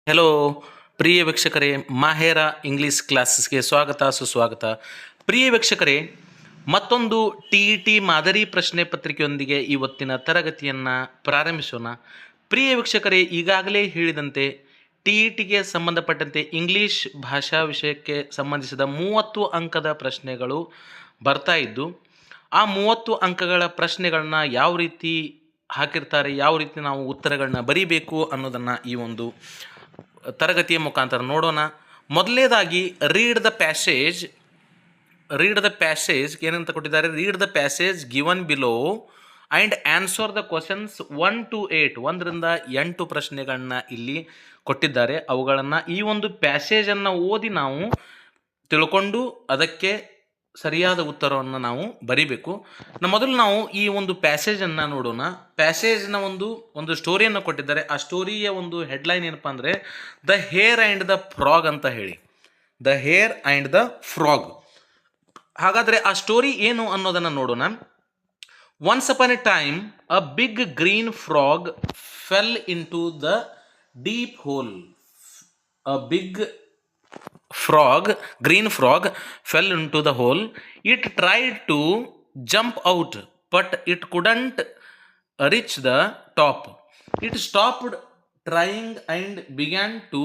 Hello ಪ್ರಿಯ ವೀಕ್ಷಕರೇ, ಮಾಹೇರ English ಕ್ಲಾಸಸ್ಗೆ ಸ್ವಾಗತ ಸುಸ್ವಾಗತ. ಪ್ರಿಯ ವೀಕ್ಷಕರೇ, ಮತ್ತೊಂದು ಟಿ ಮಾದರಿ ಪ್ರಶ್ನೆ ಪತ್ರಿಕೆಯೊಂದಿಗೆ ಇವತ್ತಿನ ತರಗತಿಯನ್ನು ಪ್ರಾರಂಭಿಸೋಣ. ಪ್ರಿಯ ವೀಕ್ಷಕರೇ, ಈಗಾಗಲೇ ಹೇಳಿದಂತೆ ಟಿಗೆ ಸಂಬಂಧಪಟ್ಟಂತೆ ಇಂಗ್ಲೀಷ್ ಭಾಷಾ ವಿಷಯಕ್ಕೆ ಸಂಬಂಧಿಸಿದ 30 ಅಂಕದ ಪ್ರಶ್ನೆಗಳು ಬರ್ತಾ ಇದ್ದು, ಆ 30 ಅಂಕಗಳ ಪ್ರಶ್ನೆಗಳನ್ನ ಯಾವ ರೀತಿ ಹಾಕಿರ್ತಾರೆ, ಯಾವ ರೀತಿ ನಾವು ಉತ್ತರಗಳನ್ನ ಬರೀಬೇಕು ಅನ್ನೋದನ್ನು ಈ ಒಂದು ತರಗತಿಯ ಮುಖಾಂತರ ನೋಡೋಣ. ಮೊದಲನೇದಾಗಿ ರೀಡ್ ದ ಪ್ಯಾಸೇಜ್ ಏನಂತ ಕೊಟ್ಟಿದ್ದಾರೆ? Read the passage given below and answer the questions 1 to 8, 1ರಿಂದ 8 ಪ್ರಶ್ನೆಗಳನ್ನ ಇಲ್ಲಿ ಕೊಟ್ಟಿದ್ದಾರೆ. ಅವುಗಳನ್ನು ಈ ಒಂದು ಪ್ಯಾಸೇಜನ್ನು ಓದಿ ನಾವು ತಿಳ್ಕೊಂಡು ಅದಕ್ಕೆ ಸರಿಯಾದ ಉತ್ತರವನ್ನು ನಾವು ಬರಿಬೇಕು. ಮೊದಲು ನಾವು ಈ ಒಂದು ಪ್ಯಾಸೇಜನ್ನು ನೋಡೋಣ. ಪ್ಯಾಸೇಜ್ನ ಒಂದು ಸ್ಟೋರಿಯನ್ನು ಕೊಟ್ಟಿದ್ದಾರೆ. ಆ ಸ್ಟೋರಿಯ ಒಂದು ಹೆಡ್ಲೈನ್ ಏನಪ್ಪ ಅಂದರೆ the hare and the frog ಅಂತ ಹೇಳಿ. The hare and the frog. ಹಾಗಾದರೆ ಆ ಸ್ಟೋರಿ ಏನು ಅನ್ನೋದನ್ನು ನೋಡೋಣ. Once upon a time a big green frog fell into the deep hole. A big green frog fell into the hole. It tried to jump out, but it couldn't reach the top. It stopped trying and began to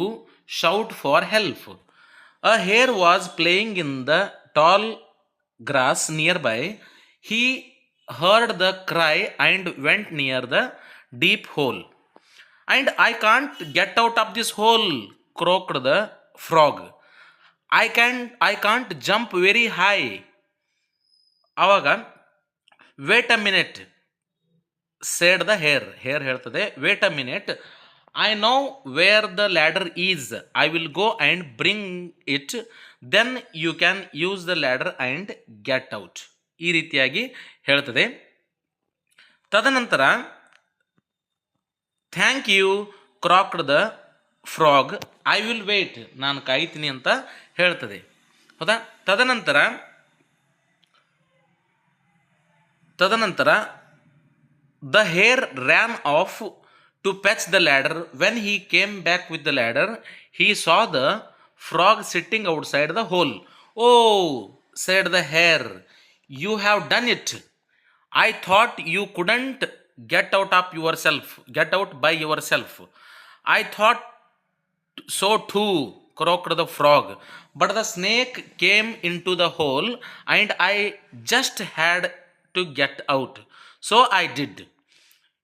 shout for help. A hare was playing in the tall grass nearby. He heard the cry and went near the deep hole. And I can't get out of this hole, croaked the frog. I can't jump very high. ಆವಾಗ wait a minute said the hare. ಹೇಳ್ತದೆ, wait a minute, I know where the ladder is. I will go and bring it, then you can use the ladder and get out. ಈ ರೀತಿಯಾಗಿ ಹೇಳ್ತದೆ. ತದನಂತರ thank you croaked the frog, I will wait, ನಾನು ಕಾಯ್ತೀನಿ ಅಂತ ಹೇಳ್ತದೆ. ಹೌದಾ? ತದನಂತರ the hare ran off to fetch the ladder. When he came back with the ladder he saw the frog sitting outside the hole. Oh, said the hare, you have done it. I thought you couldn't get out by yourself. I thought so too, croaked the frog, but the snake came into the hole and I just had to get out, so I did.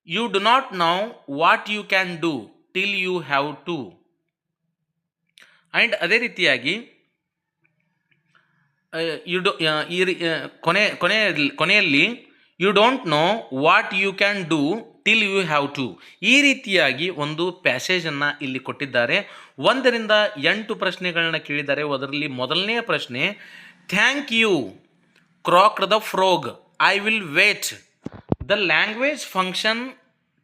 You do not know what you can do till you have to. And ಅದೇ ರೀತಿಯಾಗಿ ಕೊನೆಯಲ್ಲಿ you don't know what you can do till you have to. ಈ ರೀತಿಯಾಗಿ ಒಂದು ಪ್ಯಾಸೇಜನ್ನು ಇಲ್ಲಿ ಕೊಟ್ಟಿದ್ದಾರೆ. 1ರಿಂದ 8 ಪ್ರಶ್ನೆಗಳನ್ನ ಕೇಳಿದ್ದಾರೆ. ಅದರಲ್ಲಿ ಮೊದಲನೆಯ ಪ್ರಶ್ನೆ, thank you croaked the frog, I will wait. The language function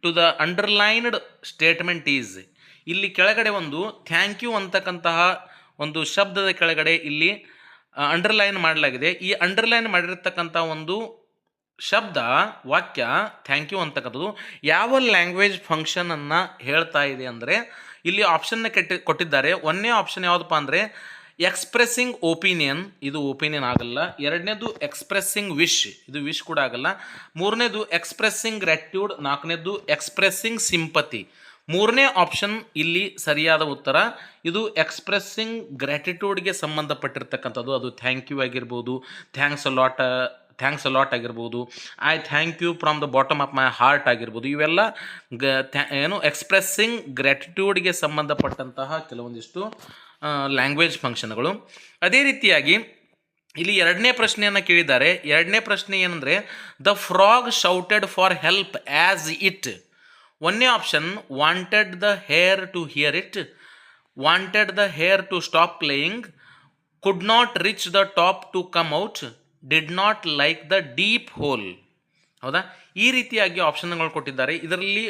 to the underlined statement is. ಇಲ್ಲಿ ಕೆಳಗಡೆ ಒಂದು ಥ್ಯಾಂಕ್ ಯು ಅಂತಕ್ಕಂತಹ ಒಂದು ಶಬ್ದದ ಕೆಳಗಡೆ ಇಲ್ಲಿ ಅಂಡರ್ಲೈನ್ ಮಾಡಲಾಗಿದೆ. ಈ ಅಂಡರ್ಲೈನ್ ಮಾಡಿರ್ತಕ್ಕಂಥ ಒಂದು ಶಬ್ದ, ವಾಕ್ಯ ಥ್ಯಾಂಕ್ ಯು ಅಂತಕ್ಕಂಥದ್ದು ಯಾವ ಲ್ಯಾಂಗ್ವೇಜ್ ಫಂಕ್ಷನನ್ನು ಹೇಳ್ತಾ ಇದೆ ಅಂದರೆ ಇಲ್ಲಿ ಆಪ್ಷನ್ನ ಕೊಟ್ಟಿದ್ದಾರೆ. 1ನೇ ಆಪ್ಷನ್ ಯಾವುದಪ್ಪ ಅಂದರೆ ಎಕ್ಸ್ಪ್ರೆಸ್ಸಿಂಗ್ ಒಪಿನಿಯನ್, ಇದು ಒಪಿನಿಯನ್ ಆಗಲ್ಲ. 2ನೇದು ಎಕ್ಸ್ಪ್ರೆಸ್ಸಿಂಗ್ ವಿಶ್, ಇದು ವಿಶ್ ಕೂಡ ಆಗಲ್ಲ. 3ನೇದು ಎಕ್ಸ್ಪ್ರೆಸ್ಸಿಂಗ್ ಗ್ರ್ಯಾಟಿಟ್ಯೂಡ್. 4ನೇದು ಎಕ್ಸ್ಪ್ರೆಸ್ಸಿಂಗ್ ಸಿಂಪತಿ. 3ನೇ ಆಪ್ಷನ್ ಇಲ್ಲಿ ಸರಿಯಾದ ಉತ್ತರ. ಇದು ಎಕ್ಸ್ಪ್ರೆಸ್ಸಿಂಗ್ ಗ್ರ್ಯಾಟಿಟ್ಯೂಡ್ಗೆ ಸಂಬಂಧಪಟ್ಟಿರ್ತಕ್ಕಂಥದ್ದು. ಅದು ಥ್ಯಾಂಕ್ ಯು ಆಗಿರ್ಬೋದು, ಥ್ಯಾಂಕ್ಸ್ ಅ ಲಾಟ್ ಆಗಿರ್ಬೋದು, I thank you from the bottom of my heart ಆಗಿರ್ಬೋದು. ಇವೆಲ್ಲ ಎಕ್ಸ್ಪ್ರೆಸ್ಸಿಂಗ್ ಗ್ರ್ಯಾಟಿಟ್ಯೂಡ್ಗೆ ಸಂಬಂಧಪಟ್ಟಂತಹ ಕೆಲವೊಂದಿಷ್ಟು ಲ್ಯಾಂಗ್ವೇಜ್ ಫಂಕ್ಷನ್ಗಳು. ಅದೇ ರೀತಿಯಾಗಿ ಇಲ್ಲಿ 2ನೇ ಪ್ರಶ್ನೆಯನ್ನು ಕೇಳಿದ್ದಾರೆ. 2ನೇ ಪ್ರಶ್ನೆ ಏನಂದರೆ the frog shouted for help as it. 1ನೇ option wanted the hare to hear it, wanted the hare to stop playing, could not reach the top to come out, did not like the deep hole. ಹೌದಾ? ಈ ರೀತಿಯಾಗಿ ಆಪ್ಷನ್ಗಳು ಕೊಟ್ಟಿದ್ದಾರೆ. ಇದರಲ್ಲಿ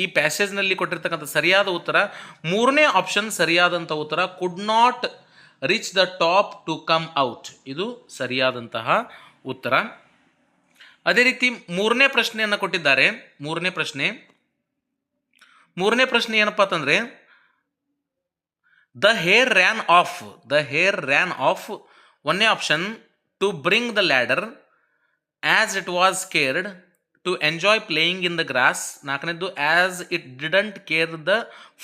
ಈ ಪ್ಯಾಸೇಜ್ನಲ್ಲಿ ಕೊಟ್ಟಿರ್ತಕ್ಕಂಥ ಸರಿಯಾದ ಉತ್ತರ 3ನೇ ಆಪ್ಷನ್ ಸರಿಯಾದಂಥ ಉತ್ತರ, could not reach the top to come out. ಇದು ಸರಿಯಾದಂತಹ ಉತ್ತರ. ಅದೇ ರೀತಿ 3ನೇ ಪ್ರಶ್ನೆಯನ್ನು ಕೊಟ್ಟಿದ್ದಾರೆ. 3ನೇ ಪ್ರಶ್ನೆ ಏನಪ್ಪ ಅಂತಂದರೆ the hare ran off, the hare ran off. ಒಂದನೇ option to bring the ladder as it was cared to enjoy playing in the grass. ನಾಲ್ಕನೇದು as it didn't care the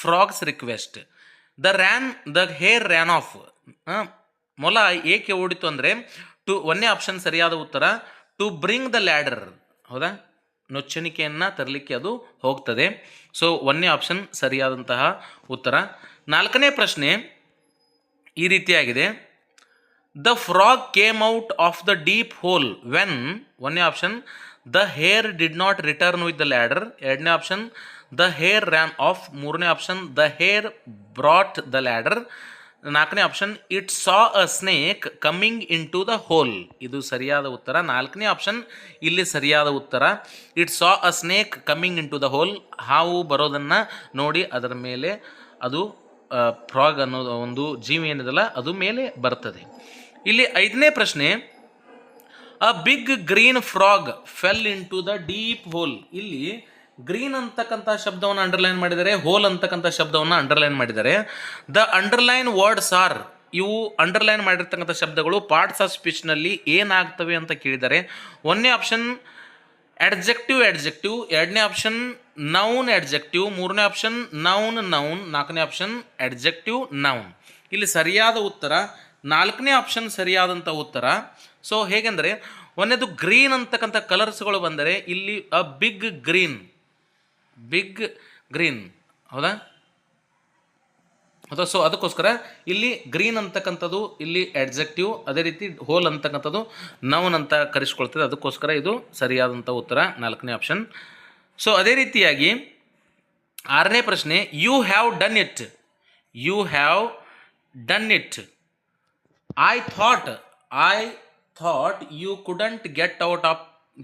frog's request. The hare ran off, ಮೊಲ ಏಕೆ ಓಡಿತು ಅಂದರೆ ಒಂದನೇ option ಸರಿಯಾದ ಉತ್ತರ to bring the ladder. ಹೌದಾ, ನೊಚ್ಚಣಿಕೆಯನ್ನು ತರಲಿಕ್ಕೆ ಅದು ಹೋಗ್ತದೆ. ಸೊ ಒಂದನೇ ಆಪ್ಷನ್ ಸರಿಯಾದಂತಹ ಉತ್ತರ. ನಾಲ್ಕನೇ ಪ್ರಶ್ನೆ ಈ ರೀತಿಯಾಗಿದೆ. The frog came out of the deep hole when. ಒಂದನೇ option the hare did not return with the ladder. ಎರಡನೇ option the hare ran off. ಮೂರನೇ option the hare brought the ladder. ನಾಲ್ಕನೇ option it saw a snake coming into the hole. ಇದು ಸರಿಯಾದ ಉತ್ತರ. ನಾಲ್ಕನೇ option ಇಲ್ಲಿ ಸರಿಯಾದ ಉತ್ತರ. It saw a snake coming into the hole. ಹಾವು ಬರೋದನ್ನು ನೋಡಿ ಅದರ ಮೇಲೆ ಅದು ಫ್ರಾಗ್ ಅನ್ನೋದು ಒಂದು ಜೀವಿ ಏನಿದೆಲ್ಲ ಅದು ಮೇಲೆ ಬರ್ತದೆ. ಇಲ್ಲಿ ಐದನೇ ಪ್ರಶ್ನೆ, a big green frog fell into the deep hole. ಇಲ್ಲಿ ಗ್ರೀನ್ ಅಂತಕ್ಕಂಥ ಶಬ್ದವನ್ನು ಅಂಡರ್ಲೈನ್ ಮಾಡಿದ್ದಾರೆ, ಹೋಲ್ ಅಂತಕ್ಕಂಥ ಶಬ್ದವನ್ನು ಅಂಡರ್ಲೈನ್ ಮಾಡಿದ್ದಾರೆ. The underline words are. ಇವು ಅಂಡರ್ಲೈನ್ ಮಾಡಿರ್ತಕ್ಕಂಥ ಶಬ್ದಗಳು ಪಾರ್ಟ್ಸ್ ಆಫ್ ಸ್ಪೀಚ್ನಲ್ಲಿ ಏನಾಗ್ತವೆ ಅಂತ ಕೇಳಿದ್ದಾರೆ. ಒಂದನೇ ಆಪ್ಷನ್ ಅಡ್ಜೆಕ್ಟಿವ್ ಅಡ್ಜೆಕ್ಟಿವ್, ಎರಡನೇ ಆಪ್ಷನ್ ನೌನ್ ಅಡ್ಜೆಕ್ಟಿವ್, ಮೂರನೇ ಆಪ್ಷನ್ ನೌನ್ ನೌನ್, ನಾಲ್ಕನೇ ಆಪ್ಷನ್ ಅಡ್ಜೆಕ್ಟಿವ್ ನೌನ್. ಇಲ್ಲಿ ಸರಿಯಾದ ಉತ್ತರ ನಾಲ್ಕನೇ ಆಪ್ಷನ್ ಸರಿಯಾದಂಥ ಉತ್ತರ. ಸೊ ಹೇಗೆಂದರೆ ಒಂದೇದು ಗ್ರೀನ್ ಅಂತಕ್ಕಂಥ ಕಲರ್ಸ್ಗಳು ಬಂದರೆ ಇಲ್ಲಿ a big green, big green. ಹೌದಾ ಹೌದಾ. ಸೊ ಅದಕ್ಕೋಸ್ಕರ ಇಲ್ಲಿ ಗ್ರೀನ್ ಅಂತಕ್ಕಂಥದ್ದು ಇಲ್ಲಿ ಅಡ್ಜೆಕ್ಟಿವ್, ಅದೇ ರೀತಿ ಹೋಲ್ ಅಂತಕ್ಕಂಥದ್ದು ನೌನ್ ಅಂತ ಕರೆಸ್ಕೊಳ್ತದೆ. ಅದಕ್ಕೋಸ್ಕರ ಇದು ಸರಿಯಾದಂಥ ಉತ್ತರ ನಾಲ್ಕನೇ ಆಪ್ಷನ್. ಸೊ ಅದೇ ರೀತಿಯಾಗಿ ಆರನೇ ಪ್ರಶ್ನೆ, you have done it. You have done it. I thought you couldn't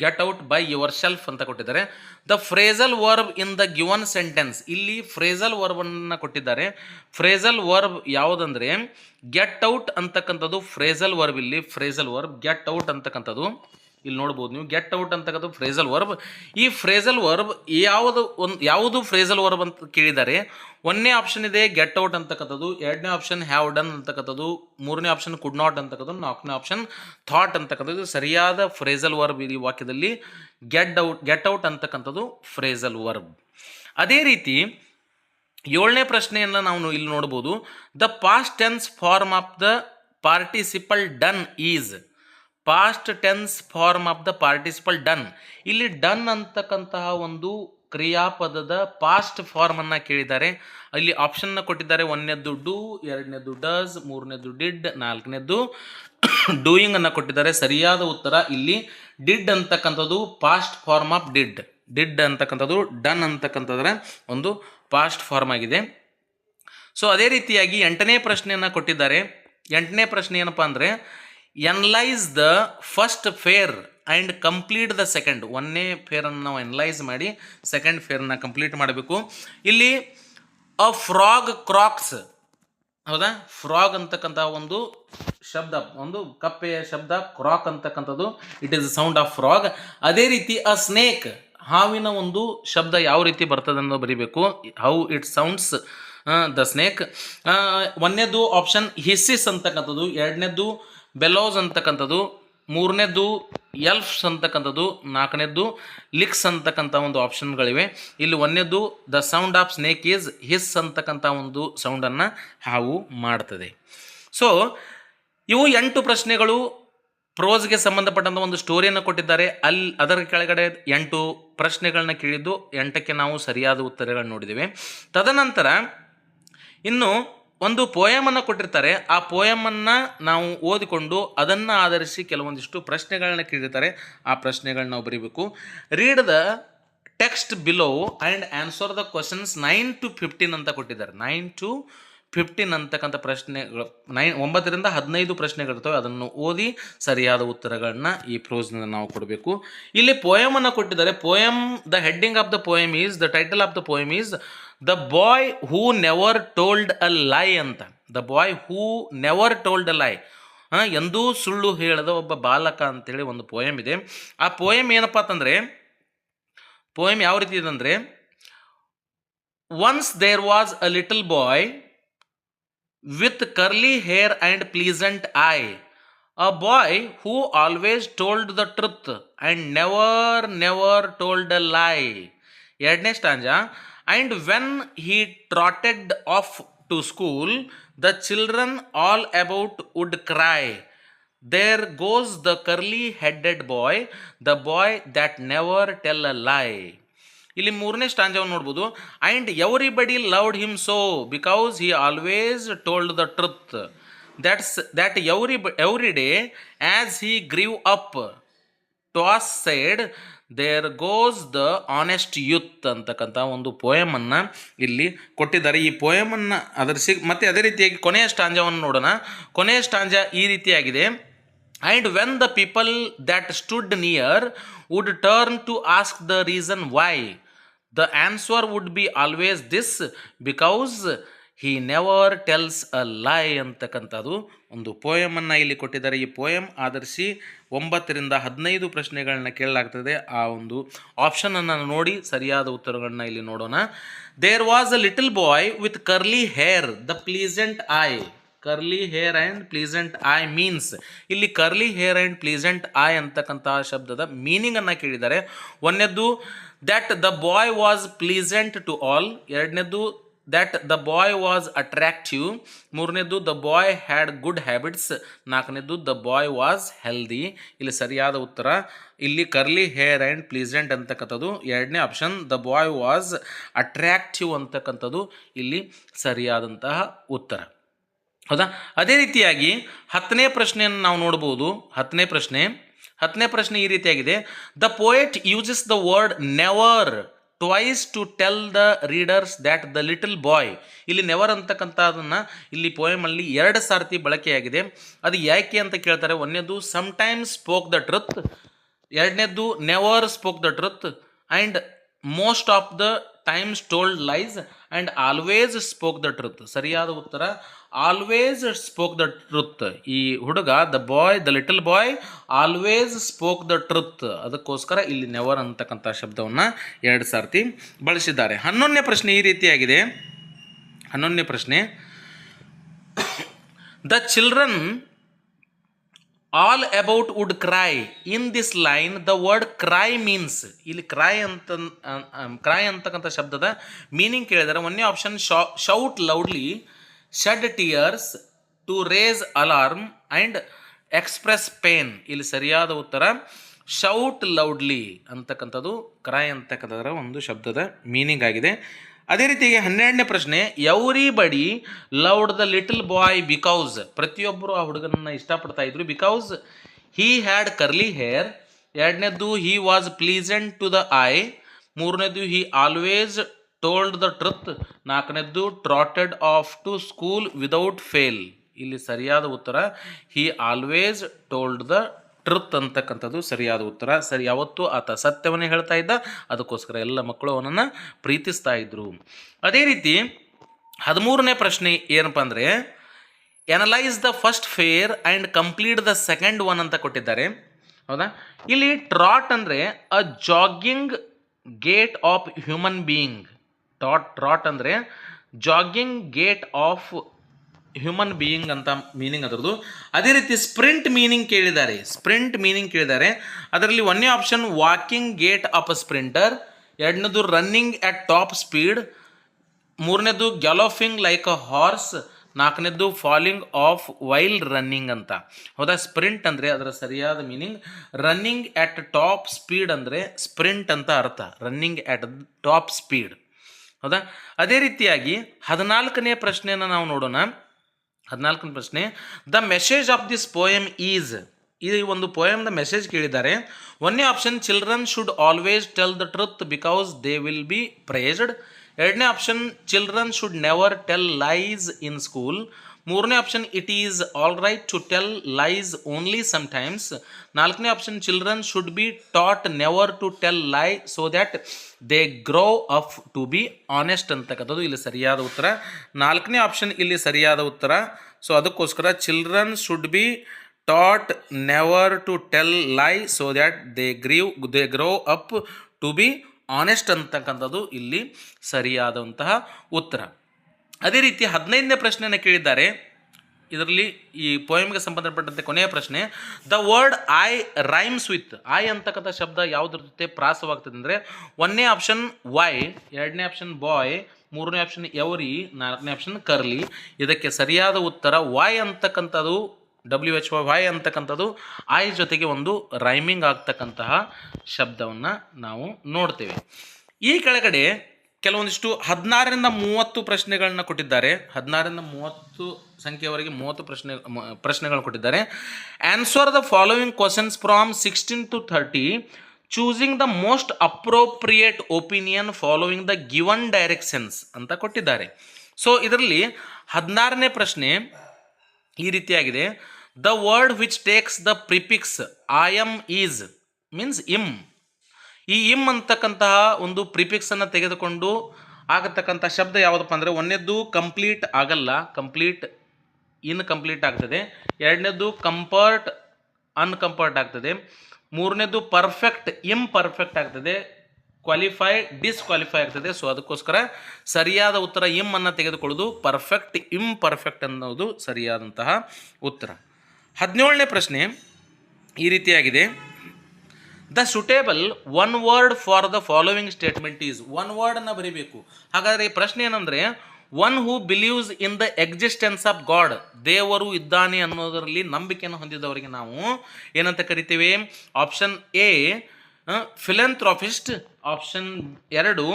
get out by yourself ಅಂತ ಕೊಟ್ಟಿದ್ದಾರೆ. The phrasal verb in the given sentence. ಇಲ್ಲಿ ಫ್ರೇಸಲ್ ವರ್ಬನ್ನು ಕೊಟ್ಟಿದ್ದಾರೆ. ಫ್ರೇಸಲ್ ವರ್ಬ್ ಯಾವುದಂದರೆ ಗೆಟ್ ಔಟ್ ಅಂತಕ್ಕಂಥದ್ದು ಫ್ರೇಸಲ್ ವರ್ಬ್. ಇಲ್ಲಿ phrasal verb get out ಅಂತಕ್ಕಂಥದ್ದು ಇಲ್ಲಿ ನೋಡ್ಬೋದು ನೀವು. ಗೆಟ್ ಔಟ್ ಅಂತಕ್ಕಂಥ ಫ್ರೇಸಲ್ ವರ್ಬ್. ಈ ಫ್ರೇಸಲ್ ವರ್ಬ್ ಯಾವುದು ಫ್ರೇಸಲ್ ವರ್ಬ್ ಅಂತ ಕೇಳಿದ್ದಾರೆ. ಒಂದನೇ ಆಪ್ಷನ್ ಇದೆ ಗೆಟ್ ಔಟ್ ಅಂತಕ್ಕಂಥದ್ದು, ಎರಡನೇ ಆಪ್ಷನ್ ಹ್ಯಾವ್ ಡನ್ ಅಂತಕ್ಕಂಥದ್ದು, ಮೂರನೇ ಆಪ್ಷನ್ ಕುಡ್ ನಾಟ್ ಅಂತಕ್ಕಂಥದ್ದು, ನಾಲ್ಕನೇ ಆಪ್ಷನ್ ಥಾಟ್ ಅಂತಕ್ಕಂಥದ್ದು. ಸರಿಯಾದ ಫ್ರೇಸಲ್ ವರ್ಬ್ ಈ ವಾಕ್ಯದಲ್ಲಿ ಗೆಟ್ ಔಟ್ ಅಂತಕ್ಕಂಥದ್ದು ಫ್ರೇಸಲ್ ವರ್ಬ್. ಅದೇ ರೀತಿ ಏಳನೇ ಪ್ರಶ್ನೆಯನ್ನು ನಾವು ಇಲ್ಲಿ ನೋಡ್ಬೋದು. The past tense form of the participle done is. Past tense form of the participle done. ಇಲ್ಲಿ ಡನ್ ಅಂತಕ್ಕಂತಹ ಒಂದು ಕ್ರಿಯಾಪದದ ಪಾಸ್ಟ್ ಫಾರ್ಮನ್ನು ಕೇಳಿದ್ದಾರೆ. ಇಲ್ಲಿ ಆಪ್ಷನ್ನ ಕೊಟ್ಟಿದ್ದಾರೆ. ಒಂದನೇದ್ದು ಡೂ, ಎರಡನೇದ್ದು ಡಸ್, ಮೂರನೇದ್ದು ಡಿಡ್, ನಾಲ್ಕನೇದ್ದು ಡೂಯಿಂಗ್ ಅನ್ನು ಕೊಟ್ಟಿದ್ದಾರೆ. ಸರಿಯಾದ ಉತ್ತರ ಇಲ್ಲಿ ಡಿಡ್ ಅಂತಕ್ಕಂಥದ್ದು past form of did. Did ಅಂತಕ್ಕಂಥದ್ದು ಡನ್ ಅಂತಕ್ಕಂಥದ್ರ ಒಂದು ಪಾಸ್ಟ್ ಫಾರ್ಮ್ ಆಗಿದೆ. ಸೊ ಅದೇ ರೀತಿಯಾಗಿ ಎಂಟನೇ ಪ್ರಶ್ನೆಯನ್ನು ಕೊಟ್ಟಿದ್ದಾರೆ. ಎಂಟನೇ ಪ್ರಶ್ನೆ ಏನಪ್ಪ ಅಂದರೆ analyse the first pair and complete the second. ಒಂದನೇ ಫೇರನ್ನು ನಾವು ಎನಲೈಸ್ ಮಾಡಿ ಸೆಕೆಂಡ್ ಫೇರನ್ನು ಕಂಪ್ಲೀಟ್ ಮಾಡಬೇಕು. ಇಲ್ಲಿ ಅ ಫ್ರಾಗ್ ಕ್ರಾಕ್ಸ್. ಹೌದಾ, ಫ್ರಾಗ್ ಅಂತಕ್ಕಂಥ ಒಂದು ಶಬ್ದ, ಒಂದು ಕಪ್ಪೆಯ ಶಬ್ದ ಕ್ರಾಕ್ ಅಂತಕ್ಕಂಥದ್ದು it is sound of frog. ಅದೇ ರೀತಿ ಅ ಸ್ನೇಕ್, ಹಾವಿನ ಒಂದು ಶಬ್ದ ಯಾವ ರೀತಿ ಬರ್ತದೆ ಅನ್ನೋ ಬರೀಬೇಕು. How it sounds the snake. ಒಂದನೇದು ಆಪ್ಷನ್ ಹಿಸ್ಸಿಸ್ ಅಂತಕ್ಕಂಥದ್ದು, ಎರಡನೇದು ಬೆಲೋಸ್ ಅಂತಕ್ಕಂಥದ್ದು, ಮೂರನೇದು ಎಲ್ಫ್ಸ್ ಅಂತಕ್ಕಂಥದ್ದು, ನಾಲ್ಕನೇದು ಲಿಕ್ಸ್ ಅಂತಕ್ಕಂಥ ಒಂದು ಆಪ್ಷನ್ಗಳಿವೆ. ಇಲ್ಲಿ ಒಂದನೇದು the sound of snake is his ಅಂತಕ್ಕಂಥ ಒಂದು ಸೌಂಡನ್ನು ಹಾವು ಮಾಡ್ತದೆ. ಸೊ ಇವು 8 ಪ್ರಶ್ನೆಗಳು ಪ್ರೋಸ್ಗೆ ಸಂಬಂಧಪಟ್ಟಂಥ ಒಂದು ಸ್ಟೋರಿಯನ್ನು ಕೊಟ್ಟಿದ್ದಾರೆ. ಅದರ ಕೆಳಗಡೆ 8 ಪ್ರಶ್ನೆಗಳನ್ನ ಕೇಳಿದ್ದು, 8ಕ್ಕೆ ನಾವು ಸರಿಯಾದ ಉತ್ತರಗಳನ್ನು ನೋಡಿದ್ದೇವೆ. ತದನಂತರ ಇನ್ನು ಒಂದು ಪೋಯಮನ್ನು ಕೊಟ್ಟಿರ್ತಾರೆ. ಆ ಪೋಯಮನ್ನು ನಾವು ಓದಿಕೊಂಡು ಅದನ್ನು ಆಧರಿಸಿ ಕೆಲವೊಂದಿಷ್ಟು ಪ್ರಶ್ನೆಗಳನ್ನ ಕೇಳಿರ್ತಾರೆ. ಆ ಪ್ರಶ್ನೆಗಳನ್ನ ನಾವು ಬರೀಬೇಕು. Read the text below and answer the questions 9 to 15 ಅಂತ ಕೊಟ್ಟಿದ್ದಾರೆ. 9 to 15 ಅಂತಕ್ಕಂಥ ಪ್ರಶ್ನೆಗಳು 9 ರಿಂದ 15 ಪ್ರಶ್ನೆಗಳಿರ್ತವೆ. ಅದನ್ನು ಓದಿ ಸರಿಯಾದ ಉತ್ತರಗಳನ್ನ ಈ ಪ್ರೋಸ್ನಿಂದ ನಾವು ಕೊಡಬೇಕು. ಇಲ್ಲಿ ಪೋಯಮನ್ನು ಕೊಟ್ಟಿದ್ದಾರೆ. Poem, the heading of the poem is, the title of the poem is the boy who never told a lie ಅಂತ. The boy who never told a lie, ಎಂದೂ ಸುಳ್ಳು ಹೇಳದ ಒಬ್ಬ ಬಾಲಕ ಅಂತೇಳಿ ಒಂದು ಪೋಯಮ್ ಇದೆ. ಆ ಪೋಯಮ್ ಏನಪ್ಪ ಅಂತಂದರೆ, ಪೋಯಮ್ ಯಾವ ರೀತಿ ಇದೆ ಅಂದರೆ, once there was a little boy with curly hair and pleasant eye, a boy who always told the truth and never told a lie. ಎರಡನೇ stanza, and when he trotted off to school, the children all about would cry, there goes the curly headed boy, the boy that never tell a lie. ಇಲ್ಲಿ ಮೂರನೇ ಸ್ಟಾಂಜವನ್ನು ನೋಡ್ಬೋದು. And everybody loved him so because he always told the truth, that every day as he grew up ಟ್ವಾಸ್ side there goes the honest youth ಅಂತಕ್ಕಂಥ ಒಂದು ಪೋಯಮನ್ನು ಇಲ್ಲಿ ಕೊಟ್ಟಿದ್ದಾರೆ. ಈ ಪೋಯಮನ್ನು ಮತ್ತೆ ಅದೇ ರೀತಿಯಾಗಿ ಕೊನೆಯ ಸ್ಟಾಂಜವನ್ನು ನೋಡೋಣ. ಕೊನೆಯ ಸ್ಟಾಂಜ ಈ ರೀತಿಯಾಗಿದೆ. And when the people that stood near would turn to ask the reason why, the answer would be always this, because he never tells a lie ಅಂತಕ್ಕಂಥದ್ದು ಒಂದು ಪೋಯಮನ್ನು ಇಲ್ಲಿ ಕೊಟ್ಟಿದ್ದಾರೆ. ಈ ಪೋಯಮ್ ಆಧರಿಸಿ 9 ರಿಂದ 15 ಪ್ರಶ್ನೆಗಳನ್ನ ಕೇಳಲಾಗ್ತದೆ. ಆ ಒಂದು ಆಪ್ಷನನ್ನು ನೋಡಿ ಸರಿಯಾದ ಉತ್ತರಗಳನ್ನ ಇಲ್ಲಿ ನೋಡೋಣ. There was a little boy with curly hair, the pleasant eye. Curly hair and pleasant eye means, ಇಲ್ಲಿ curly hair and pleasant eye ಅಂತಕ್ಕಂತಹ ಶಬ್ದದ ಮೀನಿಂಗನ್ನು ಕೇಳಿದ್ದಾರೆ. ಒಂದನೇದ್ದು that the boy was pleasant to all, ಎರಡನೇದ್ದು that the boy was attractive, ಮೂರನೇದ್ದು the boy had good habits, ನಾಲ್ಕನೇದ್ದು the boy was healthy. ಇಲ್ಲಿ ಸರಿಯಾದ ಉತ್ತರ ಇಲ್ಲಿ ಕರ್ಲಿ ಹೇರ್ ಆ್ಯಂಡ್ ಪ್ಲೀಸೆಂಟ್ ಅಂತಕ್ಕಂಥದ್ದು ಎರಡನೇ option. The boy was attractive ಅಂತಕ್ಕಂಥದ್ದು ಇಲ್ಲಿ ಸರಿಯಾದಂತಹ ಉತ್ತರ. ಹೌದಾ? ಅದೇ ರೀತಿಯಾಗಿ 10ನೇ ಪ್ರಶ್ನೆಯನ್ನು ನಾವು ನೋಡ್ಬೋದು. 10ನೇ ಪ್ರಶ್ನೆ ಈ ರೀತಿಯಾಗಿದೆ. The poet uses the word never twice to tell the readers that the little boy. ಇಲ್ಲಿ ನೆವರ್ ಅಂತಕ್ಕಂಥದನ್ನು ಇಲ್ಲಿ ಪೋಯಮಲ್ಲಿ 2 ಸಾರ್ತಿ ಬಳಕೆಯಾಗಿದೆ. ಅದು ಯಾಕೆ ಅಂತ ಕೇಳ್ತಾರೆ. ಒಂದನೇದು ಸಮ್ಟೈಮ್ಸ್ ಸ್ಪೋಕ್ ದ ಟ್ರುತ್, ಎರಡನೇದ್ದು never spoke the truth, and most of the times told lies, and always spoke the truth. ಸರಿಯಾದ ಉತ್ತರ ಆಲ್ವೇಸ್ ಸ್ಪೋಕ್ ದ ಟ್ರುತ್. ಈ ಹುಡುಗ the little bye always spoke the truth. ಅದಕ್ಕೋಸ್ಕರ ಇಲ್ಲಿ never ಅಂತಕ್ಕಂಥ ಶಬ್ದವನ್ನು 2 ಸಾರ್ತಿ ಬಳಸಿದ್ದಾರೆ. 11ನೇ ಪ್ರಶ್ನೆ ಈ ರೀತಿಯಾಗಿದೆ. 11ನೇ ಪ್ರಶ್ನೆ, the children all about would cry. In this line the word cry means, ಇಲ್ಲಿ ಕ್ರೈ ಅಂತಕ್ಕಂಥ ಶಬ್ದದ ಮೀನಿಂಗ್ ಕೇಳಿದರೆ ಒಂದನೇ option shout loudly, shed tears, to raise alarm, and express pain. ಇಲ್ಲಿ ಸರಿಯಾದ ಉತ್ತರ ಶೌಟ್ ಲೌಡ್ಲಿ ಅಂತಕ್ಕಂಥದ್ದು ಕ್ರೈ ಅಂತಕ್ಕಂಥದ್ರ ಒಂದು ಶಬ್ದದ ಮೀನಿಂಗ್ ಆಗಿದೆ. ಅದೇ ರೀತಿಯಾಗಿ 12ನೇ ಪ್ರಶ್ನೆ, everybody loved the little boy because. ಪ್ರತಿಯೊಬ್ಬರು ಆ ಹುಡುಗನನ್ನು ಇಷ್ಟಪಡ್ತಾ ಇದ್ರು because he had curly hair, ಎರಡನೇದ್ದು he was pleasant to the eye, ಮೂರನೇದು he always told the truth, ನಾಲ್ಕನೇದ್ದು trotted off to school without fail. ಇಲ್ಲಿ ಸರಿಯಾದ ಉತ್ತರ he always told the truth ಅಂತಕ್ಕಂಥದ್ದು ಸರಿಯಾದ ಉತ್ತರ. ಸರಿ, ಯಾವತ್ತೂ ಆತ ಸತ್ಯವನ್ನೇ ಹೇಳ್ತಾ ಇದ್ದ, ಅದಕ್ಕೋಸ್ಕರ ಎಲ್ಲ ಮಕ್ಕಳು ಅವನನ್ನು ಪ್ರೀತಿಸ್ತಾ ಇದ್ರು. ಅದೇ ರೀತಿ 13ನೇ ಪ್ರಶ್ನೆ ಏನಪ್ಪ ಅಂದರೆ, analyse the first pair and complete the second one ಅಂತ ಕೊಟ್ಟಿದ್ದಾರೆ. ಹೌದಾ? ಇಲ್ಲಿ ಟ್ರಾಟ್ ಅಂದರೆ a jogging gait of human being. Trot ಅಂದರೆ jogging gait of human being ಅಂತ ಮೀನಿಂಗ್ ಅದರದ್ದು. ಅದೇ ರೀತಿ ಸ್ಪ್ರಿಂಟ್ ಮೀನಿಂಗ್ ಕೇಳಿದ್ದಾರೆ. ಅದರಲ್ಲಿ ಒಂದನೇ option walking gait of a sprinter, ಎರಡನೇದು ರನ್ನಿಂಗ್ ಅಟ್ ಟಾಪ್ ಸ್ಪೀಡ್, ಮೂರನೇದು ಗ್ಯಾಲೋಫಿಂಗ್ ಲೈಕ್ ಅ ಹಾರ್ಸ್, ನಾಲ್ಕನೇದು ಫಾಲಿಂಗ್ ಆಫ್ ವೈಲ್ ರನ್ನಿಂಗ್ ಅಂತ. ಹೌದಾ? ಸ್ಪ್ರಿಂಟ್ ಅಂದರೆ ಅದರ ಸರಿಯಾದ meaning running at top speed ಅಂದರೆ ಸ್ಪ್ರಿಂಟ್ ಅಂತ ಅರ್ಥ, ರನ್ನಿಂಗ್ ಅಟ್ ಟಾಪ್ ಸ್ಪೀಡ್. ಹೌದಾ? ಅದೇ ರೀತಿಯಾಗಿ 14ನೇ ಪ್ರಶ್ನೆಯನ್ನು ನಾವು ನೋಡೋಣ. 14ನೇ ಪ್ರಶ್ನೆ, the message of this poem is. ಈ ಒಂದು ಪೋಯಮ್ದ ಮೆಸೇಜ್ ಕೇಳಿದ್ದಾರೆ. ಒಂದನೇ option children should always tell the truth because they will be praised, ಎರಡನೇ option children should never tell lies in school, ಮೂರನೇ option it is all right to tell lies only sometimes, ನಾಲ್ಕನೇ option children should be taught never to tell lie so that they grow up to be honest ಅಂತಕ್ಕಂಥದ್ದು ಇಲ್ಲಿ ಸರಿಯಾದ ಉತ್ತರ. 4ನೇ option ಇಲ್ಲಿ ಸರಿಯಾದ ಉತ್ತರ. ಸೊ ಅದಕ್ಕೋಸ್ಕರ children should be taught never to tell lie so that they grow up to be honest ಅಂತಕ್ಕಂಥದ್ದು ಇಲ್ಲಿ ಸರಿಯಾದಂತಹ ಉತ್ತರ. ಅದೇ ರೀತಿ 15ನೇ ಪ್ರಶ್ನೆಯನ್ನು ಕೇಳಿದ್ದಾರೆ. ಇದರಲ್ಲಿ ಈ ಪೋಯಮ್ಗೆ ಸಂಬಂಧಪಟ್ಟಂತೆ ಕೊನೆಯ ಪ್ರಶ್ನೆ, the word I rhymes with, I ಅಂತಕ್ಕಂಥ ಶಬ್ದ ಯಾವುದ್ರ ಜೊತೆ ಪ್ರಾಸವಾಗ್ತದೆ ಅಂದರೆ, 1ನೇ ಆಪ್ಷನ್ ವೈ, 2ನೇ ಆಪ್ಷನ್ ಬಾಯ್, 3ನೇ ಆಪ್ಷನ್ ಎವರಿ, 4ನೇ ಆಪ್ಷನ್ ಕರ್ಲಿ. ಇದಕ್ಕೆ ಸರಿಯಾದ ಉತ್ತರ ವೈ ಅಂತಕ್ಕಂಥದ್ದು, WHY ಅಂತಕ್ಕಂಥದ್ದು ಐ ಜೊತೆಗೆ ಒಂದು ರೈಮಿಂಗ್ ಆಗ್ತಕ್ಕಂತಹ ಶಬ್ದವನ್ನು ನಾವು ನೋಡ್ತೇವೆ. ಈ ಕೆಳಗಡೆ ಕೆಲವೊಂದಿಷ್ಟು 16ರಿಂದ 30 ಪ್ರಶ್ನೆಗಳನ್ನ ಕೊಟ್ಟಿದ್ದಾರೆ. 16ರಿಂದ 30 ಸಂಖ್ಯೆಯವರೆಗೆ 30 ಪ್ರಶ್ನೆಗಳನ್ನು ಕೊಟ್ಟಿದ್ದಾರೆ. Answer the following questions from 16 to 30 choosing the most appropriate opinion following the given directions ಅಂತ ಕೊಟ್ಟಿದ್ದಾರೆ. ಸೊ ಇದರಲ್ಲಿ 16ನೇ ಪ್ರಶ್ನೆ ಈ ರೀತಿಯಾಗಿದೆ. The word which takes the prefix I M is means im, ಈ ಇಮ್ ಅಂತಕ್ಕಂತಹ ಒಂದು ಪ್ರಿಫಿಕ್ಸನ್ನು ತೆಗೆದುಕೊಂಡು ಆಗತಕ್ಕಂಥ ಶಬ್ದ ಯಾವುದಪ್ಪ ಅಂದರೆ, 1ನೇದ್ದು ಕಂಪ್ಲೀಟ್ ಆಗಲ್ಲ, ಕಂಪ್ಲೀಟ್ ಇನ್ಕಂಪ್ಲೀಟ್ ಆಗ್ತದೆ. 2ನೇದ್ದು ಕಂಫರ್ಟ್ ಅನ್ಕಂಫರ್ಟ್ ಆಗ್ತದೆ. 3ನೇದ್ದು ಪರ್ಫೆಕ್ಟ್ ಇಂಪರ್ಫೆಕ್ಟ್ ಆಗ್ತದೆ. ಕ್ವಾಲಿಫೈ ಡಿಸ್ಕ್ವಾಲಿಫೈ ಆಗ್ತದೆ. ಸೊ ಅದಕ್ಕೋಸ್ಕರ ಸರಿಯಾದ ಉತ್ತರ ಇಮ್ ಅನ್ನು ತೆಗೆದುಕೊಳ್ಳೋದು, ಪರ್ಫೆಕ್ಟ್ ಇಂಪರ್ಫೆಕ್ಟ್ ಅನ್ನೋದು ಸರಿಯಾದಂತಹ ಉತ್ತರ. 17ನೇ ಪ್ರಶ್ನೆ ಈ ರೀತಿಯಾಗಿದೆ. The suitable one word for the following statement is, one ವರ್ಡನ್ನು ಬರೀಬೇಕು. ಹಾಗಾದರೆ ಈ ಪ್ರಶ್ನೆ ಏನಂದರೆ, one who believes in the existence of god, ದೇವರು ಇದ್ದಾನೆ ಅನ್ನೋದರಲ್ಲಿ ನಂಬಿಕೆಯನ್ನು ಹೊಂದಿದವರಿಗೆ ನಾವು ಏನಂತ ಕರಿತೀವಿ? Option A philanthropist, option 2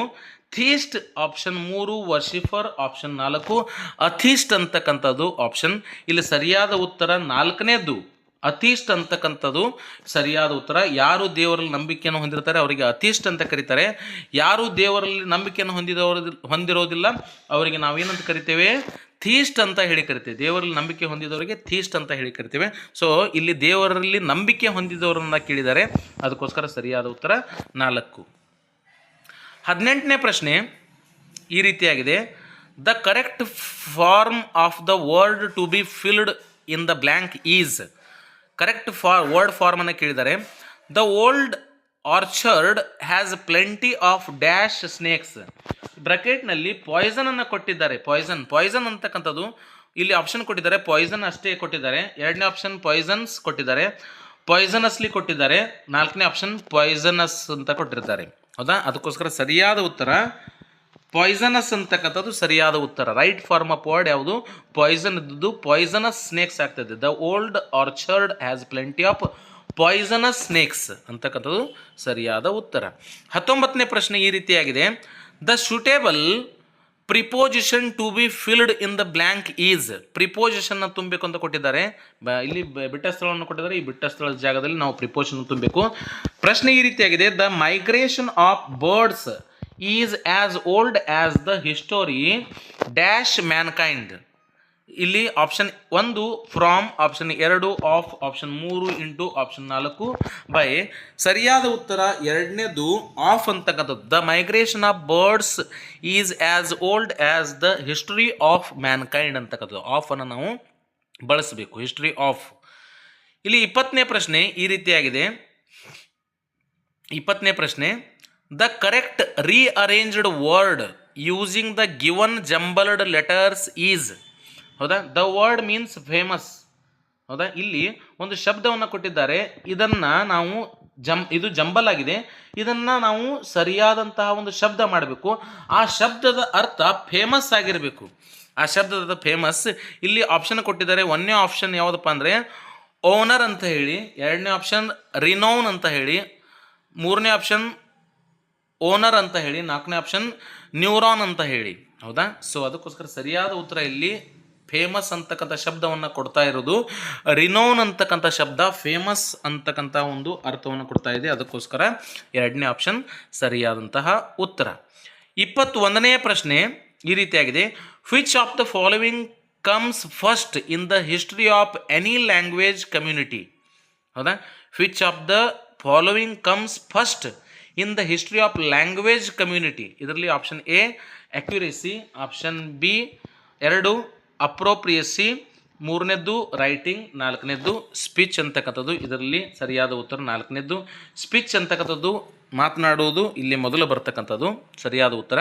theist, option 3 worshipper, option 4 atheist ಅಂತಕ್ಕಂಥದ್ದು ಆಪ್ಷನ್. ಇಲ್ಲಿ ಸರಿಯಾದ ಉತ್ತರ 4ನೇದ್ದು ಅಥೀಸ್ಟ್ ಅಂತಕ್ಕಂಥದ್ದು ಸರಿಯಾದ ಉತ್ತರ. ಯಾರು ದೇವರಲ್ಲಿ ನಂಬಿಕೆಯನ್ನು ಹೊಂದಿರ್ತಾರೆ ಅವರಿಗೆ ಅಥೀಸ್ಟ್ ಅಂತ ಕರೀತಾರೆ. ಯಾರು ದೇವರಲ್ಲಿ ನಂಬಿಕೆಯನ್ನು ಹೊಂದಿರೋದಿಲ್ಲ ಅವರಿಗೆ ನಾವೇನಂತ ಕರಿತೇವೆ? ಥೀಸ್ಟ್ ಅಂತ ಹೇಳಿ ಕರಿತೇವೆ. ದೇವರಲ್ಲಿ ನಂಬಿಕೆ ಹೊಂದಿದವರಿಗೆ ಥೀಸ್ಟ್ ಅಂತ ಹೇಳಿ ಕರಿತೇವೆ. ಸೊ ಇಲ್ಲಿ ದೇವರಲ್ಲಿ ನಂಬಿಕೆ ಹೊಂದಿದವರನ್ನ ಕೇಳಿದ್ದಾರೆ, ಅದಕ್ಕೋಸ್ಕರ ಸರಿಯಾದ ಉತ್ತರ 4. 18ನೇ ಪ್ರಶ್ನೆ ಈ ರೀತಿಯಾಗಿದೆ. The correct form of the word to be filled in the blank is, correct word ಫಾರ್ಮನ್ನು ಕೇಳಿದ್ದಾರೆ. The old orchard has plenty of dash snakes, ಬ್ರಾಕೆಟ್ನಲ್ಲಿ ಪಾಯ್ಸನನ್ನು ಕೊಟ್ಟಿದ್ದಾರೆ. ಪಾಯ್ಸನ್ ಅಂತಕ್ಕಂಥದ್ದು ಇಲ್ಲಿ ಆಪ್ಷನ್ ಕೊಟ್ಟಿದ್ದಾರೆ, ಪಾಯ್ಸನ್ ಅಷ್ಟೇ ಕೊಟ್ಟಿದ್ದಾರೆ. 2ನೇ ಆಪ್ಷನ್ ಪಾಯ್ಸನ್ಸ್ ಕೊಟ್ಟಿದ್ದಾರೆ, ಪಾಯ್ಸನಸ್ಲಿ ಕೊಟ್ಟಿದ್ದಾರೆ. 4ನೇ ಆಪ್ಷನ್ ಪಾಯ್ಸನಸ್ ಅಂತ ಕೊಟ್ಟಿರ್ತಾರೆ. ಹೌದಾ? ಅದಕ್ಕೋಸ್ಕರ ಸರಿಯಾದ ಉತ್ತರ ಪಾಯ್ಸನಸ್ ಅಂತಕ್ಕಂಥದ್ದು ಸರಿಯಾದ ಉತ್ತರ. ರೈಟ್ ಫಾರ್ಮ್ ಆಫ್ ವರ್ಡ್ ಯಾವುದು? ಪಾಯ್ಸನ್ ಇದ್ದದ್ದು ಪಾಯ್ಸನಸ್ ಸ್ನೇಕ್ಸ್ ಆಗ್ತದೆ. The old orchard has plenty of poisonous snakes ಅಂತಕ್ಕಂಥದ್ದು ಸರಿಯಾದ ಉತ್ತರ. 19ನೇ ಪ್ರಶ್ನೆ ಈ ರೀತಿಯಾಗಿದೆ. The suitable preposition to be filled in the blank is, ಪ್ರಿಪೋಸಿಷನ್ನ ತುಂಬಬೇಕು ಅಂತ ಕೊಟ್ಟಿದ್ದಾರೆ. ಇಲ್ಲಿ ಬಿಟ್ಟ ಸ್ಥಳವನ್ನು ಕೊಟ್ಟಿದ್ದಾರೆ, ಈ ಬಿಟ್ಟ ಸ್ಥಳದ ಜಾಗದಲ್ಲಿ ನಾವು ಪ್ರಿಪೋಸಿಷನ್ ತುಂಬಬೇಕು. ಪ್ರಶ್ನೆ ಈ ರೀತಿಯಾಗಿದೆ. The migration of birds is as old as the history dash mankind. ಇಲ್ಲಿ option 1 from, option 2 of, option 3 into, option 4 by. ಸರಿಯಾದ ಉತ್ತರ 2ನೇದು ಆಫ್ ಅಂತಕ್ಕಂಥದ್ದು. The migration of birds is as old as the history of mankind ಅಂತಕ್ಕಂಥದ್ದು. Of ಅನ್ನು ನಾವು ಬಳಸಬೇಕು, history of. ಇಲ್ಲಿ 20ನೇ ಪ್ರಶ್ನೆ ಈ ರೀತಿಯಾಗಿದೆ. 20ನೇ ಪ್ರಶ್ನೆ. The correct rearranged word using the given jumbled letters is, ಹೌದಾ? ದ ವರ್ಡ್ ಮೀನ್ಸ್ ಫೇಮಸ್, ಹೌದಾ? ಇಲ್ಲಿ ಒಂದು ಶಬ್ದವನ್ನು ಕೊಟ್ಟಿದ್ದಾರೆ, ಇದನ್ನು ನಾವು ಇದು ಜಂಬಲ್ ಆಗಿದೆ, ಇದನ್ನು ನಾವು ಸರಿಯಾದಂತಹ ಒಂದು ಶಬ್ದ ಮಾಡಬೇಕು. ಆ ಶಬ್ದದ ಅರ್ಥ ಫೇಮಸ್ ಆಗಿರಬೇಕು. ಆ ಶಬ್ದದ ಫೇಮಸ್ ಇಲ್ಲಿ ಆಪ್ಷನ್ ಕೊಟ್ಟಿದ್ದಾರೆ. 1ನೇ ಆಪ್ಷನ್ ಯಾವುದಪ್ಪ ಅಂದರೆ ಓನರ್ ಅಂತ ಹೇಳಿ, 2ನೇ ಆಪ್ಷನ್ ರಿನೌನ್ ಅಂತ ಹೇಳಿ, 3ನೇ ಆಪ್ಷನ್ ಓನರ್ ಅಂತ ಹೇಳಿ, 4ನೇ ಆಪ್ಷನ್ ನ್ಯೂರಾನ್ ಅಂತ ಹೇಳಿ, ಹೌದಾ? ಸೊ ಅದಕ್ಕೋಸ್ಕರ ಸರಿಯಾದ ಉತ್ತರ ಇಲ್ಲಿ ಫೇಮಸ್ ಅಂತಕ್ಕಂಥ ಶಬ್ದವನ್ನು ಕೊಡ್ತಾ ಇರೋದು. ರಿನೌನ್ ಅಂತಕ್ಕಂಥ ಶಬ್ದ ಫೇಮಸ್ ಅಂತಕ್ಕಂಥ ಒಂದು ಅರ್ಥವನ್ನು ಕೊಡ್ತಾ ಇದೆ, ಅದಕ್ಕೋಸ್ಕರ 2ನೇ ಆಪ್ಷನ್ ಸರಿಯಾದಂತಹ ಉತ್ತರ. 21ನೇ ಪ್ರಶ್ನೆ ಈ ರೀತಿಯಾಗಿದೆ. Which of the following comes first in the history of any language community, ಹೌದಾ? Which of the following comes first in the history of language community. ಇದರಲ್ಲಿ option A accuracy, option B 2 appropriacy, 3ನೇದ್ದು writing, 4ನೇದ್ದು speech ಅಂತಕ್ಕಂಥದ್ದು. ಇದರಲ್ಲಿ ಸರಿಯಾದ ಉತ್ತರ 4ನೇದ್ದು speech ಅಂತಕ್ಕಂಥದ್ದು, ಮಾತನಾಡುವುದು ಇಲ್ಲಿ ಮೊದಲು ಬರ್ತಕ್ಕಂಥದ್ದು ಸರಿಯಾದ ಉತ್ತರ.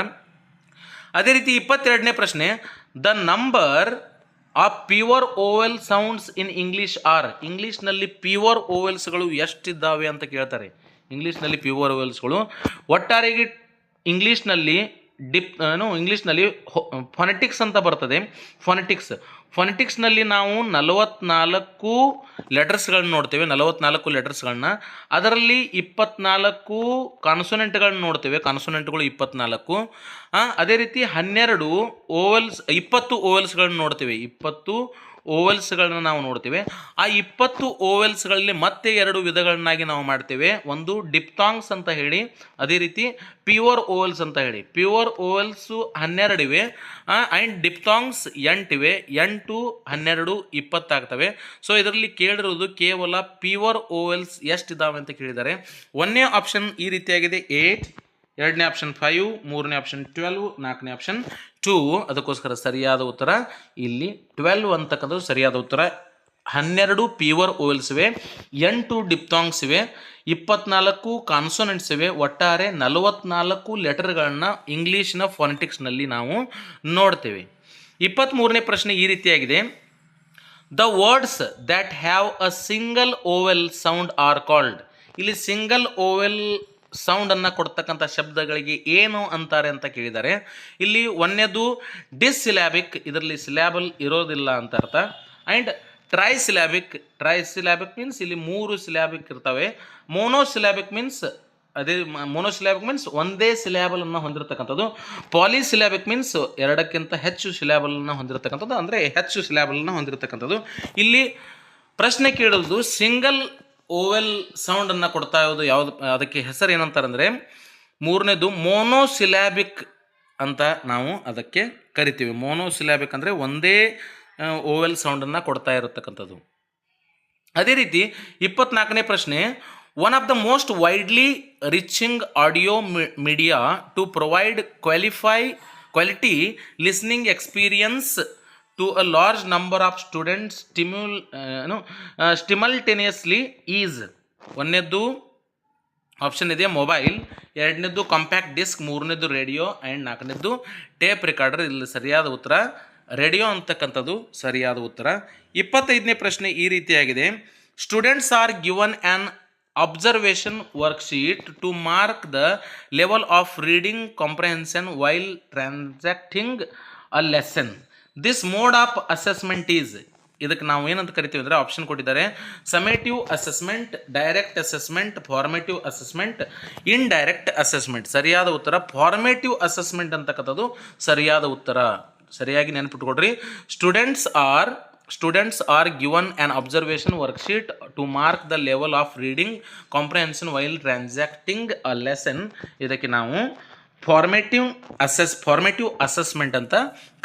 ಅದೇ ರೀತಿ 22ನೇ ಪ್ರಶ್ನೆ, the number of pure vowel sounds in English are. ಇಂಗ್ಲೀಷ್ನಲ್ಲಿ ಪ್ಯೂರ್ ಓವೆಲ್ಸ್ಗಳು ಎಷ್ಟಿದ್ದಾವೆ ಅಂತ ಕೇಳ್ತಾರೆ. ಇಂಗ್ಲೀಷ್ನಲ್ಲಿ ಪ್ಯೂರ್ ಓವೆಲ್ಸ್ಗಳು ಒಟ್ಟಾರೆಗೆ ಇಂಗ್ಲೀಷ್ನಲ್ಲಿ ಇಂಗ್ಲೀಷ್ನಲ್ಲಿ ಫೊನೆಟಿಕ್ಸ್ ಅಂತ ಬರ್ತದೆ. ಫೊನೆಟಿಕ್ಸ್ನಲ್ಲಿ ನಾವು 44 ಲೆಟರ್ಸ್ಗಳನ್ನ ನೋಡ್ತೇವೆ, 44 ಲೆಟರ್ಸ್ಗಳನ್ನ. ಅದರಲ್ಲಿ 24 ಕಾನ್ಸೊನೆಂಟ್ಗಳನ್ನ ನೋಡ್ತೇವೆ, ಕಾನ್ಸೊನೆಂಟ್ಗಳು 24. ಅದೇ ರೀತಿ 20 ಓವೆಲ್ಸ್ಗಳನ್ನ ನೋಡ್ತೇವೆ, 20 ಓವೆಲ್ಸ್ಗಳನ್ನ ನಾವು ನೋಡ್ತೇವೆ. ಆ 20 ಓವೆಲ್ಸ್ಗಳಲ್ಲಿ ಮತ್ತೆ 2 ವಿಧಗಳನ್ನಾಗಿ ನಾವು ಮಾಡ್ತೇವೆ. ಒಂದು ಡಿಪ್ತಾಂಗ್ಸ್ ಅಂತ ಹೇಳಿ, ಅದೇ ರೀತಿ ಪ್ಯೂರ್ ಓವೆಲ್ಸ್ ಅಂತ ಹೇಳಿ. ಪ್ಯೂರ್ ಓವೆಲ್ಸು 12 ಇವೆ ಆ್ಯಂಡ್ ಡಿಪ್ತಾಂಗ್ಸ್ 8 ಇವೆ. 8, 12, 20 ಆಗ್ತವೆ. ಸೊ ಇದರಲ್ಲಿ ಕೇಳಿರೋದು ಕೇವಲ ಪ್ಯೂರ್ ಓವೆಲ್ಸ್ ಎಷ್ಟಿದ್ದಾವೆ ಅಂತ ಕೇಳಿದ್ದಾರೆ. 1ನೇ ಆಪ್ಷನ್ ಈ ರೀತಿಯಾಗಿದೆ 8, 2ನೇ ಆಪ್ಷನ್ 5, 3ನೇ ಆಪ್ಷನ್ 12, 4ನೇ ಆಪ್ಷನ್ 2. ಅದಕ್ಕೋಸ್ಕರ ಸರಿಯಾದ ಉತ್ತರ ಇಲ್ಲಿ 12 ಅಂತಕ್ಕಂಥದ್ದು ಸರಿಯಾದ ಉತ್ತರ. 12 ಪ್ಯೂರ್ ಓವೆಲ್ಸ್ ಇವೆ, 8 ಡಿಪ್ತಾಂಗ್ಸ್ ಇವೆ, 24 ಕಾನ್ಸೋನೆಂಟ್ಸ್ ಇವೆ. ಒಟ್ಟಾರೆ 44 ಲೆಟರ್ಗಳನ್ನ ಇಂಗ್ಲೀಷ್ನ ಫೊನೆಟಿಕ್ಸ್ನಲ್ಲಿ ನಾವು ನೋಡ್ತೇವೆ. 23ನೇ ಪ್ರಶ್ನೆ ಈ ರೀತಿಯಾಗಿದೆ, the words that have a single vowel sound are called. ಇಲ್ಲಿ ಸಿಂಗಲ್ ಓವೆಲ್ ಸೌಂಡನ್ನು ಕೊಡ್ತಕ್ಕಂಥ ಶಬ್ದಗಳಿಗೆ ಏನು ಅಂತಾರೆ ಅಂತ ಕೇಳಿದ್ದಾರೆ. ಇಲ್ಲಿ 1ನೇದು ಡಿಸ್ಸಿಲ್ಯಾಬಿಕ್, ಇದರಲ್ಲಿ ಸಿಲ್ಯಾಬಲ್ ಇರೋದಿಲ್ಲ ಅಂತ ಅರ್ಥ. ಆ್ಯಂಡ್ ಟ್ರೈಸಿಲ್ಯಾಬಿಕ್ ಮೀನ್ಸ್ ಇಲ್ಲಿ 3 ಸಿಲ್ಯಾಬಿಕ್ ಇರ್ತವೆ. ಮೋನೋಸಿಲ್ಯಾಬಿಕ್ ಮೀನ್ಸ್ ಒಂದೇ ಸಿಲ್ಯಾಬಲನ್ನು ಹೊಂದಿರತಕ್ಕಂಥದ್ದು. ಪಾಲಿಸಿಲ್ಯಾಬಿಕ್ ಮೀನ್ಸ್ 2ಕ್ಕಿಂತ ಹೆಚ್ಚು ಸಿಲ್ಯಾಬಲನ್ನು ಹೊಂದಿರತಕ್ಕಂಥದ್ದು, ಅಂದರೆ ಹೆಚ್ಚು ಸಿಲ್ಯಾಬಲನ್ನು ಹೊಂದಿರತಕ್ಕಂಥದ್ದು. ಇಲ್ಲಿ ಪ್ರಶ್ನೆ ಕೇಳೋದು ಸಿಂಗಲ್ ಓವೆಲ್ ಸೌಂಡನ್ನು ಕೊಡ್ತಾ ಇರೋದು ಯಾವುದು, ಅದಕ್ಕೆ ಹೆಸರು ಏನಂತಾರೆ ಅಂದರೆ 3ನೇದು ಮೋನೋಸಿಲ್ಯಾಬಿಕ್ ಅಂತ ನಾವು ಅದಕ್ಕೆ ಕರಿತೀವಿ. ಮೋನೋಸಿಲ್ಯಾಬಿಕ್ ಅಂದರೆ ಒಂದೇ ಓವೆಲ್ ಸೌಂಡನ್ನು ಕೊಡ್ತಾ ಇರತಕ್ಕಂಥದ್ದು. ಅದೇ ರೀತಿ 24ನೇ ಪ್ರಶ್ನೆ, one of the most widely reaching audio media to provide quality listening experience to a large number of students simultaneously is. 1ನೇದು ಆಪ್ಷನ್ ಇದೆ ಮೊಬೈಲ್, 2ನೇದು ಕಾಂಪ್ಯಾಕ್ಟ್ ಡಿಸ್ಕ್, 3ನೇದು ರೇಡಿಯೋ ಆ್ಯಂಡ್ 4ನೇದು ಟೇಪ್ ರೆಕಾರ್ಡರ್. ಇಲ್ಲಿ ಸರಿಯಾದ ಉತ್ತರ ರೇಡಿಯೋ ಅಂತಕ್ಕಂಥದ್ದು ಸರಿಯಾದ ಉತ್ತರ. 25ನೇ ಪ್ರಶ್ನೆ ಈ ರೀತಿಯಾಗಿದೆ, students are given an observation worksheet to mark the level of reading comprehension while transacting a lesson. This mode of assessment is. ಇದಕ್ಕೆ ನಾವು ಏನಂತ ಕರಿತೀವಿ ಅಂದರೆ ಆಪ್ಷನ್ ಕೊಟ್ಟಿದ್ದಾರೆ, summative assessment, direct assessment, formative assessment, indirect assessment. ಸರಿಯಾದ ಉತ್ತರ formative assessment ಅಂತಕ್ಕಂಥದ್ದು ಸರಿಯಾದ ಉತ್ತರ. ಸರಿಯಾಗಿ ನೆನಪಿಟ್ಕೊಡ್ರಿ. Students are given an observation worksheet to mark the level of reading comprehension while transacting a lesson. ಇದಕ್ಕೆ ನಾವು ಫಾರ್ಮೇಟಿವ್ ಅಸೆಸ್ಮೆಂಟ್ ಅಂತ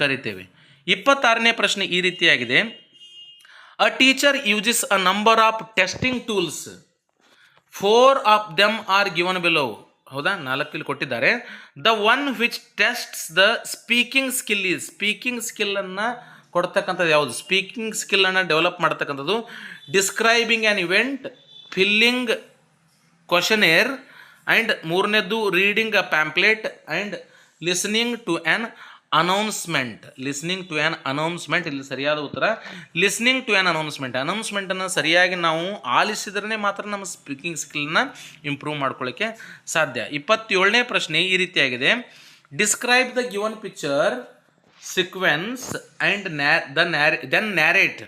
ಕರಿತೇವೆ. 26ನೇ ಪ್ರಶ್ನೆ ಈ ರೀತಿಯಾಗಿದೆ, a teacher uses a number of testing tools, 4 of them are given below. ಹೌದಾ, 4 ಇಲ್ಲಿ ಕೊಟ್ಟಿದ್ದಾರೆ. The one which tests the speaking skill is. Speaking ಸ್ಕಿಲ್ಲನ್ನು ಕೊಡ್ತಕ್ಕಂಥದ್ದು ಯಾವುದು? ಸ್ಪೀಕಿಂಗ್ ಸ್ಕಿಲ್ಲನ್ನು ಡೆವಲಪ್ ಮಾಡ್ತಕ್ಕಂಥದ್ದು describing an event, filling questionnaire, and 3ನೇದು reading a pamphlet and listening to an announcement. ಇಲ್ಲಿ ಸರಿಯಾದ ಉತ್ತರ ಲಿಸ್ನಿಂಗ್ ಟು ಆ್ಯನ್ ಅನೌನ್ಸ್ಮೆಂಟನ್ನು ಸರಿಯಾಗಿ ನಾವು ಆಲಿಸಿದ್ರೆ ಮಾತ್ರ ನಮ್ಮ ಸ್ಪೀಕಿಂಗ್ ಸ್ಕಿಲ್ನ ಇಂಪ್ರೂವ್ ಮಾಡ್ಕೊಳ್ಳೋಕ್ಕೆ ಸಾಧ್ಯ. 27ನೇ ಪ್ರಶ್ನೆ ಈ ರೀತಿಯಾಗಿದೆ, describe the given picture sequence and then narrate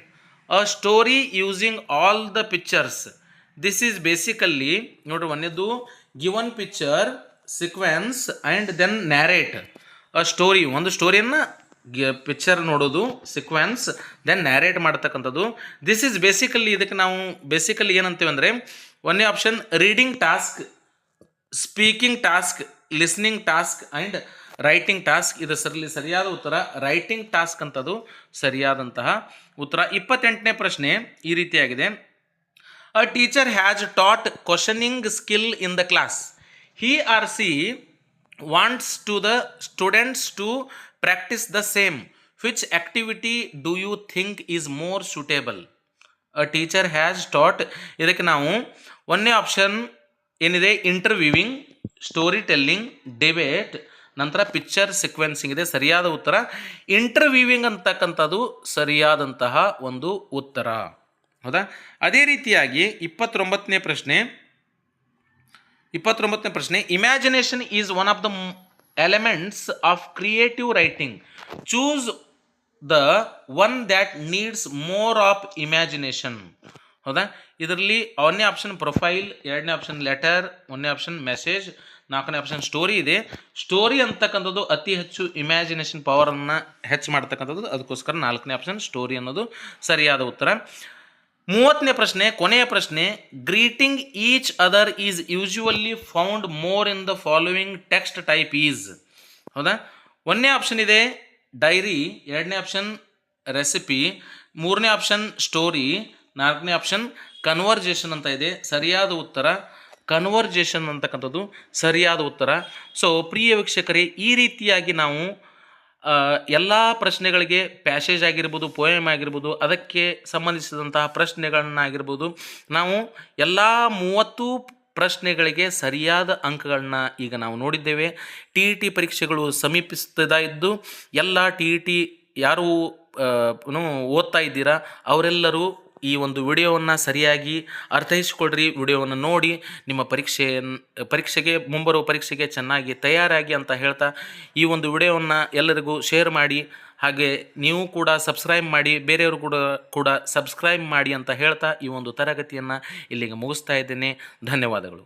a story using all the pictures. This is basically ನೋಡ್ರಿ, 1ನೇದು given picture sequence and then narrate a story. ಒಂದು ಸ್ಟೋರಿಯನ್ನು ಪಿಕ್ಚರ್ ನೋಡೋದು ಸೀಕ್ವೆನ್ಸ್, ದೆನ್ ನ್ಯಾರೇಟ್ ಮಾಡ್ತಕ್ಕಂಥದ್ದು. ದಿಸ್ ಈಸ್ ಬೇಸಿಕಲಿ, ಇದಕ್ಕೆ ನಾವು basically ಏನಂತೀವಿ ಅಂದರೆ 1ನೇ option reading task, speaking task, listening task and writing task. ಇದು ಸರಿಯಾದ ಉತ್ತರ ರೈಟಿಂಗ್ ಟಾಸ್ಕ್ ಅಂತದ್ದು ಸರಿಯಾದಂತಹ ಉತ್ತರ. 28ನೇ ಪ್ರಶ್ನೆ ಈ ರೀತಿಯಾಗಿದೆ, a teacher has taught questioning skill in the class. He or she wants to the students to practice the same. Which activity do you think is more suitable? A teacher has taught. ಇದಕ್ಕೆ ನಾವು 1ನೇ option ಏನಿದೆ ಇಂಟರ್ವ್ಯೂವಿಂಗ್, story telling, debate ನಂತರ picture sequencing ಇದೆ. ಸರಿಯಾದ ಉತ್ತರ ಇಂಟರ್ವ್ಯೂವಿಂಗ್ ಅಂತಕ್ಕಂಥದ್ದು ಸರಿಯಾದಂತಹ ಒಂದು ಉತ್ತರ. ಹೌದಾ? ಅದೇ ರೀತಿಯಾಗಿ 29ನೇ ಪ್ರಶ್ನೆ imagination is one of the elements of creative writing. Choose the one that needs more of imagination. ಹೌದಾ? ಇದರಲ್ಲಿ 1ನೇ ಆಪ್ಷನ್ ಪ್ರೊಫೈಲ್, 2ನೇ ಆಪ್ಷನ್ ಲೆಟರ್, 1ನೇ ಆಪ್ಷನ್ ಮೆಸೇಜ್, 4ನೇ ಆಪ್ಷನ್ ಸ್ಟೋರಿ ಇದೆ. ಸ್ಟೋರಿ ಅಂತಕ್ಕಂಥದ್ದು ಅತಿ ಹೆಚ್ಚು ಇಮ್ಯಾಜಿನೇಷನ್ ಪವರನ್ನು ಹೆಚ್ಚು ಮಾಡ್ತಕ್ಕಂಥದ್ದು, ಅದಕ್ಕೋಸ್ಕರ 4ನೇ ಆಪ್ಷನ್ ಸ್ಟೋರಿ ಅನ್ನೋದು ಸರಿಯಾದ ಉತ್ತರ. 30ನೇ ಪ್ರಶ್ನೆ, ಕೊನೆಯ ಪ್ರಶ್ನೆ, greeting each other is usually found more in the following text type is. ಹೌದಾ? 1ನೇ ಆಪ್ಷನ್ ಇದೆ ಡೈರಿ, 2ನೇ ಆಪ್ಷನ್ ರೆಸಿಪಿ, 3ನೇ ಆಪ್ಷನ್ ಸ್ಟೋರಿ, 4ನೇ ಆಪ್ಷನ್ ಕನ್ವರ್ಜೇಷನ್ ಅಂತ ಇದೆ. ಸರಿಯಾದ ಉತ್ತರ ಕನ್ವರ್ಜೇಷನ್ ಅಂತಕ್ಕಂಥದ್ದು ಸರಿಯಾದ ಉತ್ತರ. ಸೊ ಪ್ರಿಯ ವೀಕ್ಷಕರೇ, ಈ ರೀತಿಯಾಗಿ ನಾವು ಎಲ್ಲ ಪ್ರಶ್ನೆಗಳಿಗೆ ಪ್ಯಾಸೇಜ್ ಆಗಿರ್ಬೋದು, ಪೋಯಮ್ ಆಗಿರ್ಬೋದು, ಅದಕ್ಕೆ ಸಂಬಂಧಿಸಿದಂತಹ ಪ್ರಶ್ನೆಗಳನ್ನಾಗಿರ್ಬೋದು, ನಾವು ಎಲ್ಲ 30 ಪ್ರಶ್ನೆಗಳಿಗೆ ಸರಿಯಾದ ಅಂಕಗಳನ್ನ ಈಗ ನಾವು ನೋಡಿದ್ದೇವೆ. TET ಪರೀಕ್ಷೆಗಳು ಸಮೀಪಿಸ್ತಾ ಇದ್ದು ಎಲ್ಲ TET ಯಾರು ಓದ್ತಾ ಇದ್ದೀರಾ ಅವರೆಲ್ಲರೂ ಈ ಒಂದು ವಿಡಿಯೋವನ್ನು ಸರಿಯಾಗಿ ಅರ್ಥೈಸಿಕೊಳ್ಳ್ರಿ. ವಿಡಿಯೋವನ್ನು ನೋಡಿ ನಿಮ್ಮ ಪರೀಕ್ಷೆಗೆ ಮುಂಬರುವ ಪರೀಕ್ಷೆಗೆ ಚೆನ್ನಾಗಿ ತಯಾರಾಗಿ ಅಂತ ಹೇಳ್ತಾ ಈ ಒಂದು ವಿಡಿಯೋವನ್ನು ಎಲ್ಲರಿಗೂ ಶೇರ್ ಮಾಡಿ. ಹಾಗೆ ನೀವು ಕೂಡ ಸಬ್ಸ್ಕ್ರೈಬ್ ಮಾಡಿ, ಬೇರೆಯವರು ಕೂಡ ಸಬ್ಸ್ಕ್ರೈಬ್ ಮಾಡಿ ಅಂತ ಹೇಳ್ತಾ ಈ ಒಂದು ತರಗತಿಯನ್ನು ಇಲ್ಲಿಗೆ ಮುಗಿಸ್ತಾ ಇದ್ದೇನೆ. ಧನ್ಯವಾದಗಳು.